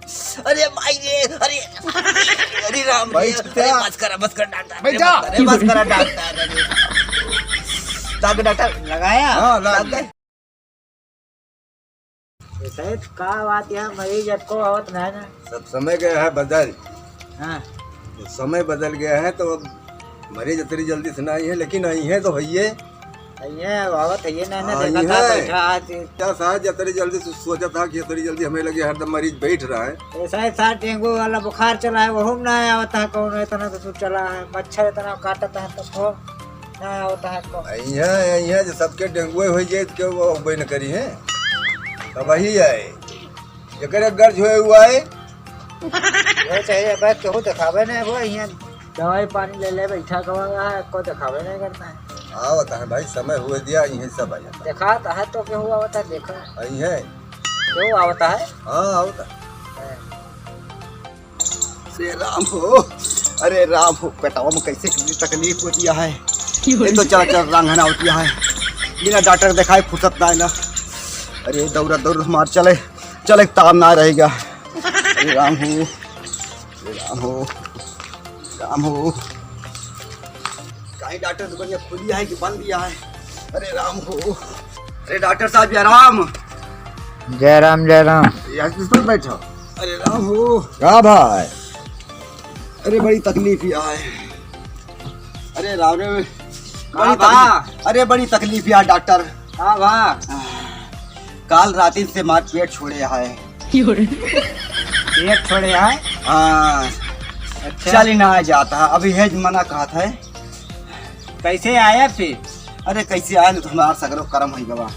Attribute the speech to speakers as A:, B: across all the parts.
A: अरे भाई रे, अरे अरे राम रे, अरे बस कर डॉक्टर,
B: बैठा।
A: अरे बस कर डॉक्टर लगाया।
B: हाँ, लग
A: गए।
C: साहब का बात है, मरीज को आवत नहीं ना।
B: सब समय गया है बदल,
C: हाँ
B: समय बदल गया है तो अब मरीज इतनी जल्दी से नहीं है, लेकिन आई है तो है
C: ये आवत है ना ना,
B: हाँ,
C: देखा
B: ये
C: था
B: है।
C: बैठा आज।
B: क्या शायद इतनी जल्दी से सोचा था कि इतनी जल्दी हमें लगे हरदम मरीज बैठ रहा है।
C: ऐसा ही था, डेंगू वाला बुखार चला है, वो ना आवता है कौन, इतना तो चला है, मच्छर इतना काटता है तब वो ना आवता है कौन।
B: यही है जो सबके डेंगू हो जाए तो वो अबे न करी है, तब वही है जकर गर्ज हुआ है।
C: वो चाहिए बैठ के हो दिखावे नहीं, वो यहाँ दवाई पानी ले ले बैठा कवा है, को दिखावे नहीं करता है।
B: आवता है भाई, समय हुए दिया यही सब आया
C: देखा है तो क्यों हुआ होता है, देखा
B: यही है।
C: क्यों आवता है।
B: हाँ आवता से राम हो, अरे राम हो, पेटावा में कैसे कितनी तकलीफ होती है। ये तो चल चल रंगना होती है, बिना डॉक्टर दिखाए फुर्सत ना है ना। अरे दौड़ा दौड़ मार चले चले ताम ना रहेगा। अरे राम हो, अरे राम हो, राम हो, कहीं डॉक्टर दुकान खुली है कि बंद दिया है। अरे राम हो, अरे डॉक्टर साहब या राम।
C: जय राम जय राम।
B: किस पर बैठो। अरे राम हो, क्या भाई, अरे बड़ी तकलीफ यहाँ है। अरे राम रे, अरे बड़ी तकलीफ यहाँ डॉक्टर।
C: हाँ भा
B: काल रात से मार पेट छोड़े है।
C: पेट छोड़े है।
B: हाँ
C: अच्छा
B: चल ही ना जाता है, अभी हेज मना कहा था।
C: कैसे आया फिर।
B: अरे कैसे आए तो हमारा सगरो कर्म हुई गवा।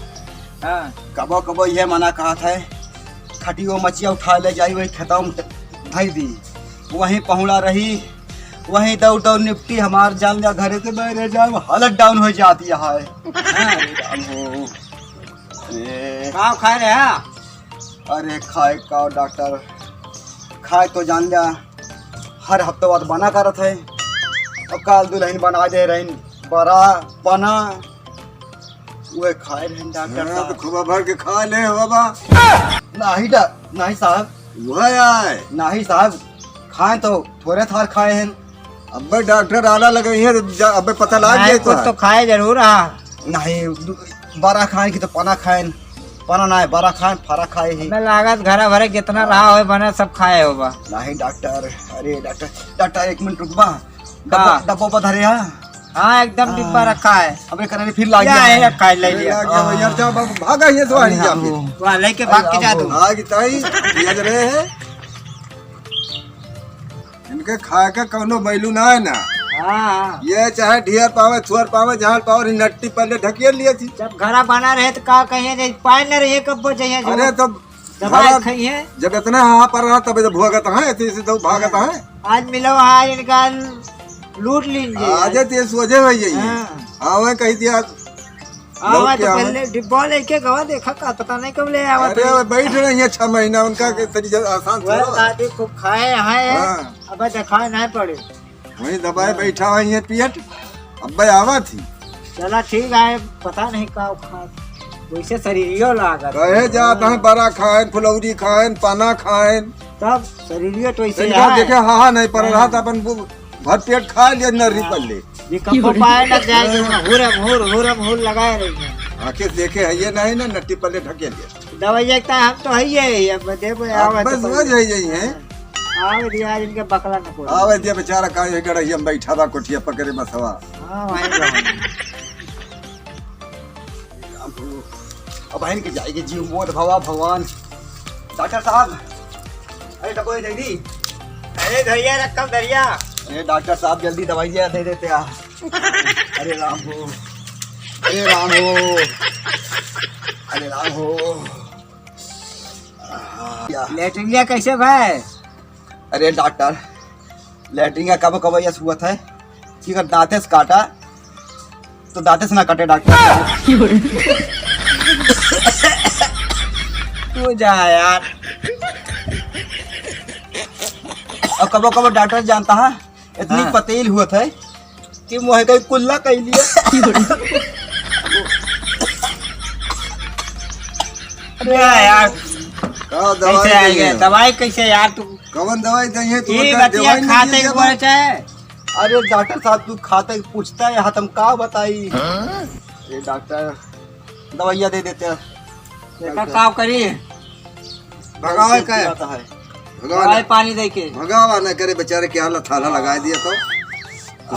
C: हाँ
B: कबो कबो यह मना कहा था, खटियो मचिया उठा ले जाई वही खेतों में धई दी, वहीं पहुँचा रही, वहीं दौड़ दौड़ निपटी हमार जान जा घरे से बैठे जाए हालत डाउन हो जाती है।
C: हाँ।
B: अरे
C: खाओ खा रहे हैं।
B: अरे खाए का डॉक्टर, खाए तो जान जा हर हफ्ते बाद बना करत है। अब काल दुल्हन बना दे रही बड़ा पना, वो खाए रहे डॉक्टर साहब। खूब भर के खा ले बाबा। नहीं साहब, वह आए नहीं साहब, खाए तो थोड़े थार खाए हैं। अब डॉक्टर आला लगे हैं तो अब पता लग गया
C: कुछ तो खाए जरूर। हाँ
B: नहीं बारह खाए की तो पना खाए, पना ना है बारह खाए फरा खाए ही।
C: मैं लागत घर भरे कितना रहा हो बना सब खाए होगा।
B: नहीं डॉक्टर, अरे डॉक्टर डॉक्टर एक मिनट रुकबा,
C: हाँ।
B: डब्बा पर धरे।
C: हाँ एकदम डिब्बा रखा है।
B: अबे करने फिर लाग
C: या खा ले लिया।
B: यार जा भागा ये तो आ जा फिर
C: वहाँ लेके भाग के जा तू।
B: आगे ताई याद रहे है इनके खा के कोनो बैलू ना है ना।
C: हाँ
B: ये चाहे ढेर पावे छुअर पावे जहाँ पावे नट्टी पहले ढकिए लिए थी।
C: जब घर बना रहे तो का कहिए पाए न रहिए कब चाहिए।
B: अरे तब
C: दवाई खाइए
B: जब इतना यहाँ पर रहा तब भोगत है ऐसे तो भागत है।
C: आज मिलो हाँ इनका लूट लीजिए।
B: आज ये सोचे हुई है।
C: हाँ।
B: हाँ मैं कही दिया
C: आवा तो पहले डिब्बा लेके गवा देखा का पता नहीं कब ले आवा।
B: अरे बैठ रही है 6 महीना उनका के तरीके आसान
C: वह
B: थोड़ा।
C: दादी खूब खाए हैं।
B: हाँ।
C: अब दिखाए नहीं पड़े।
B: वही दबाए बैठा हुई है पियट, अब आवा थी।
C: चला ठीक है, पता नहीं का खा वैसे शरीरियो लागत
B: कहे जाता है बड़ा खाए फुलौरी खाए पाना खाए,
C: तब शरीरियो तो ऐसे
B: इनका देखे हाँ नहीं पर रहा था अपन भर पेट खा लिया नर्री पर ले।
C: ये कब पाए लग जाएगी हुरम हुर लगाए रही है।
B: आके देखे है ये नहीं ना नट्टी पल्ले ढके लिए
C: दवाई एकता हम तो है ही अब देखो आवे
B: बस
C: तो
B: वह यही है।
C: आवे दिया इनके बकला न कोई।
B: आवे दिया बेचारा का ये गड़ही हम बैठा था कोठिया पकड़े बसवा।
C: हां वहीं रहो।
B: अब बहन के जाएगी जीव मोद भवा भगवान। डॉक्टर साहब, अरे डबो दे दी।
C: अरे धैर्य रखम धैर्य।
B: अरे डॉक्टर साहब जल्दी दवाइयाँ दे देते आ। अरे राम हो, अरे राम हो, अरे राम हो।
C: लेटरिंग कैसे भाई।
B: अरे डॉक्टर लेटरिंग कब कब यह हुआ था कि अगर दांते से काटा तो दांते से ना कटे डॉक्टर।
C: तू जा यार।
B: अब कबो कबो डॉक्टर जानता है इतनी
C: हाँ।
B: पतेल हुआ था कि मुँह का कुल्ला कह लिया।
C: अरे यार
D: का
C: कैसे आएगा दवाई कैसे यार तू
D: कौन दवाई दे तू
C: ये बतिया खाते के बोले चाहे
B: अरे डॉक्टर साहब तू खाते पूछता है हम का बताई। ये डॉक्टर दवाइयाँ दे देते हैं।
C: देखा काम करी
D: भगावे का
B: आता है।
C: दवाई पानी दे के
D: भगावा न करे बेचारे क्या हालत थाला लगा दिया तो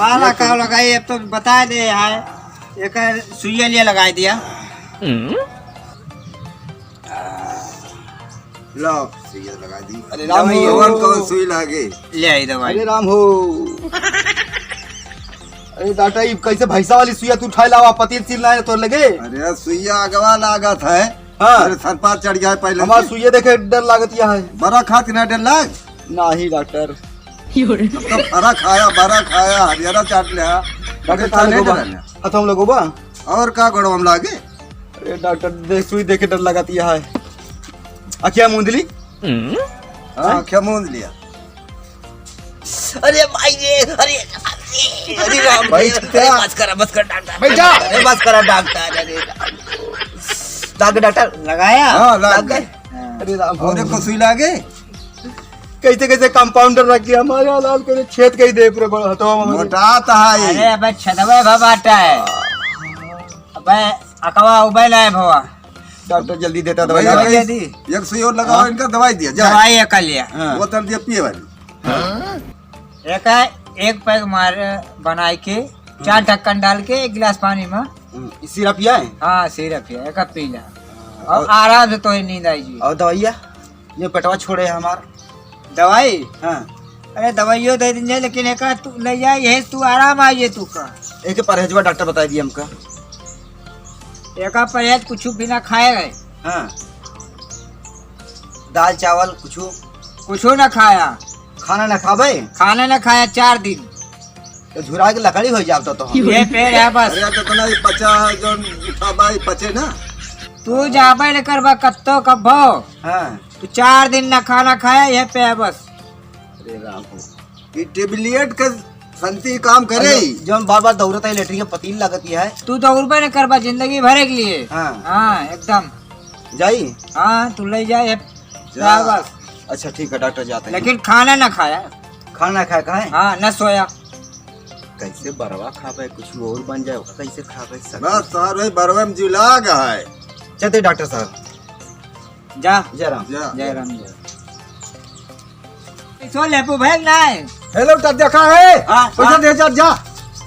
C: आला का लगाई अब तो बता दे यार एक सुइया लिया लगाई दिया
D: लो सुई लगा दी।
B: अरे राम
C: दवाई
B: हो।
D: कौन कौन सुई लागे
C: ले आई दवाई
B: अरे राम हो। अरे डॉक्टर ये कैसे भैंसा वाली सुइया तू उठा लावा पति सिल ना तो लगे।
D: अरे सुइया अगवा लागत है।
B: हाँ।
D: अरे सर पार चढ़ गया है पहले
B: हमारा सुइया देखे डर लागत यह है।
D: बड़ा खाती ना डर लाग
B: नहीं डॉक्टर।
D: तो हरा खाया बड़ा खाया हरियाणा चाट लिया
B: डॉक्टर
D: था नहीं
B: साहब
D: डरना।
B: हथ हम लोगों बा।
D: और का गड़ो हम लागे
B: अरे डॉक्टर देख सुई देखे डर लगाती है। अखिया मुंदली
D: हाँ क्या मूंद लिया
A: अरे भाई रे अरे राम
B: भाई
A: रे,
B: छत्या।
A: अरे बस कर डॉक्टर
B: भाई जा।
A: अरे बस करा डॉक्टर अरे डॉक्टर
C: लगाया
D: हाँ लाग
A: लग
D: गए
A: गए।
B: अरे राम हो।
D: और एक को सुई लागे
B: कैसे कैसे कंपाउंडर रख के हमारे हालाल करे छेद कहीं दे पूरे बड़ा हथवा में।
D: मोटाता है
C: अरे अबे छदवे भबाटा है अबे अकवा उबैल है भवा
B: डॉक्टर जल्दी देता
D: दवाई
B: दवाई।
C: दवाई दे दी
D: एक सुई और लगाओ इनका दवाई दिया जा
C: दवाई एक लिया
B: हाँ।
D: बोतल दिया पिए वाली
C: एक पैक मार बनाई के 4 ढक्कन डाल के 1 गिलास पानी में
B: सिरप पिया है
C: हाँ सिरप है एक पीला और आराम से तो नींद आएगी
B: और दवाइया ये पेटवा छोड़े है हमार।
C: दवाई
B: हाँ
C: अरे दवाइयों दे दीजिए लेकिन एक तू ले जा ये तू आराम आइए तू का
B: एक परहेजवा डॉक्टर बता दिया हमका।
C: एक परहेज कुछ बिना खाए गए
B: हाँ दाल चावल कुछ
C: न खाया
B: खाना न खाबे
C: खाना न खाया 4 दिन
B: तो झुरा के लकड़ी हो जाता तो हम।
C: ये पेड़ है बस
D: अरे तो तना पचा जो उठाबाई पचे ना
C: तू जाबे न करबा कत्तो कब्बो
B: हाँ
C: तू 4 दिन न खाना खाया ये पे है बस
B: अरे राम हो।
D: ये टेबलेट का संती काम करे
B: जब बार बार दौड़ता है लेटरिन के पतील लगती है।
C: तू तो रुपए न करबा जिंदगी भरे के लिए
B: हाँ
C: हाँ एकदम
B: जाई।
C: हाँ तू ले जा ये
D: जा।
C: बस
B: अच्छा ठीक है डॉक्टर जाते हैं।
C: लेकिन खाना न खाया
B: खाना खाए कहा है
C: हाँ न सोया
B: कैसे बरवा खाबे कुछ और बन जाए कैसे खाबे सब।
D: बस सार भाई बरवे में जुला गया है
B: चलते डॉक्टर साहब
C: जा
B: जय राम।
D: जा
C: जय राम जय सो लेपू भेल नहीं
B: हेलो डॉक्टर देखा है।
C: हाँ,
B: पैसा
C: हाँ।
B: दे जा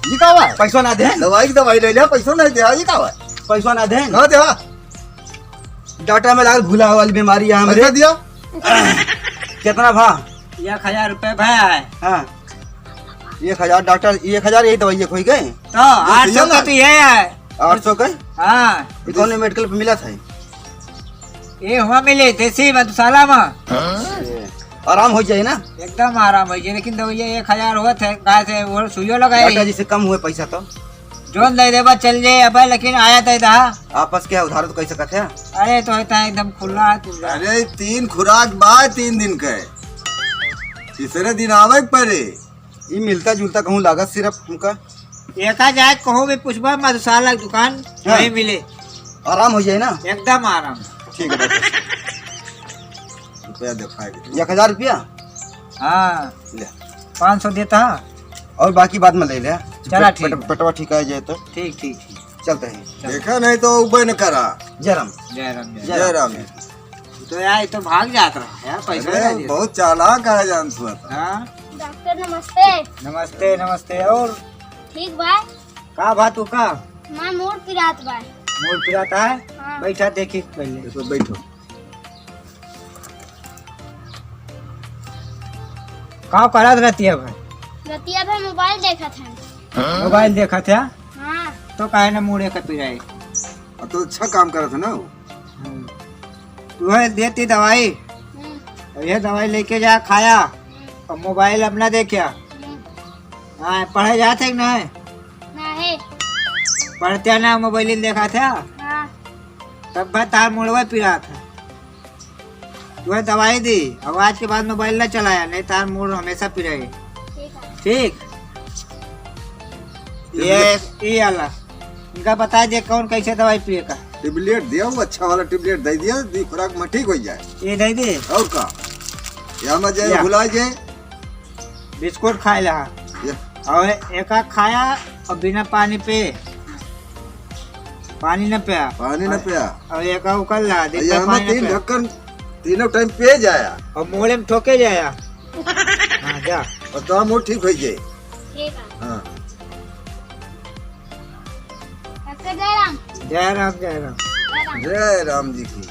B: ये का हुआ पैसा ना दे
D: दवाई की दवाई ले लिया पैसा नहीं दिया ये का है
B: पैसा ना दे
D: ना दिया
B: डॉक्टर में लागल भूला वाली बीमारी है
D: पैसा
B: हमरे।
D: दिया
B: कितना भा
C: 1000 रुपए भया है
B: हाँ 1000 डॉक्टर 1000 यही दवाई खोई गए
C: तो 800 का तो ये है
B: 800 का
C: हाँ
B: इकोनॉमी मेडिकल पे मिला था।
C: ये हुआ मिले देसी मधुशाला में
B: आराम हो जाए ना
C: एकदम आराम है लेकिन दवाइया 1000 हुआ थे कहा से वो सुइयो
B: डॉक्टर
C: लगाई
B: जी से कम हुए पैसा तो
C: जोन दे देबा चल जाए अब लेकिन आया था
B: आपस के उधार तो कैसे करते हैं।
C: अरे तो होता है एकदम खुला है तू जा।
D: अरे 3 खुराक बाद 3 दिन के तीसरे दिन आवे के पड़े
B: ये मिलता जुलता कहूँ लागत सिर्फ उनका
C: एका जाए कहूँ भी पुष्पा मधुशाला की दुकान
B: हाँ।
C: वही मिले
B: आराम हो जाए ना।
C: एकदम आराम
B: ठीक है डॉक्टर
D: रुपया दिखाएगा
B: 1000 रुपया
C: हाँ
B: ले
C: 500 देता
B: और बाकी बाद में ले ले।
C: चला ठीक।
B: पेटवा ठीक आ जाए तो
C: ठीक ठीक ठीक
B: चलते हैं।
D: देखा नहीं तो उबे न करा
B: जय राम।
C: जय राम जय
D: जय राम
C: तो यार ये तो भाग जाता है यार पैसा
D: अरे
C: नहीं देता।
D: बहुत चालाक है जान सुअर
C: हाँ
E: डॉक्टर नमस्ते।
C: नमस्ते नमस्ते और
E: ठीक बा
C: का बात तू का
E: मां मोर पिरात बा।
C: मूड पिराता है
E: हाँ।
C: बैठा देखी पहले
D: तो बैठो
C: का करत रहती है भाई
E: रतिया भर मोबाइल देखा था।
C: मोबाइल देखा था
E: हाँ
C: तो काहे ना मुड़े का पिराई
D: अब तो अच्छा काम कर रहा था ना वो।
C: तू है देती दवाई और ये दवाई लेके जा खाया और मोबाइल अपना देखा हाँ पढ़े जाते कि नहीं
E: ना है।
C: पढ़ते ना मोबाइल देखा था
E: हाँ
C: तब बता मुड़वा पिरा था तुम्हें दवाई दी अब आज के बाद मोबाइल ना चलाया नहीं तार मूड हमेशा पिराए
E: ठीक है।
C: ठीक ये आला इनका बता दे कौन कैसे दवाई पिए का
D: टेबलेट दिया वो अच्छा वाला टेबलेट दे दिया दी खुराक में ठीक हो जाए
C: ये दे दे
D: और का या में जाए
C: या।
D: भुला जाए
C: बिस्कुट खाए ला
D: या।
C: और एक खाया और बिना पानी पे पानी न पिया
D: पानी न पिया
C: और एक उकल ला दिन
D: या
C: भर
D: में
C: पानी न
D: तीन
C: पिया
D: ढक्कन तीनों टाइम पे जाया
C: और मोड़े में ठोके जाया हाँ जा
D: और तो मुंह ठीक हो जाए
E: ठीक है
D: हाँ
E: डॉक्टर जयराम
C: जय राम जय राम
E: जयराम
D: जय राम जी की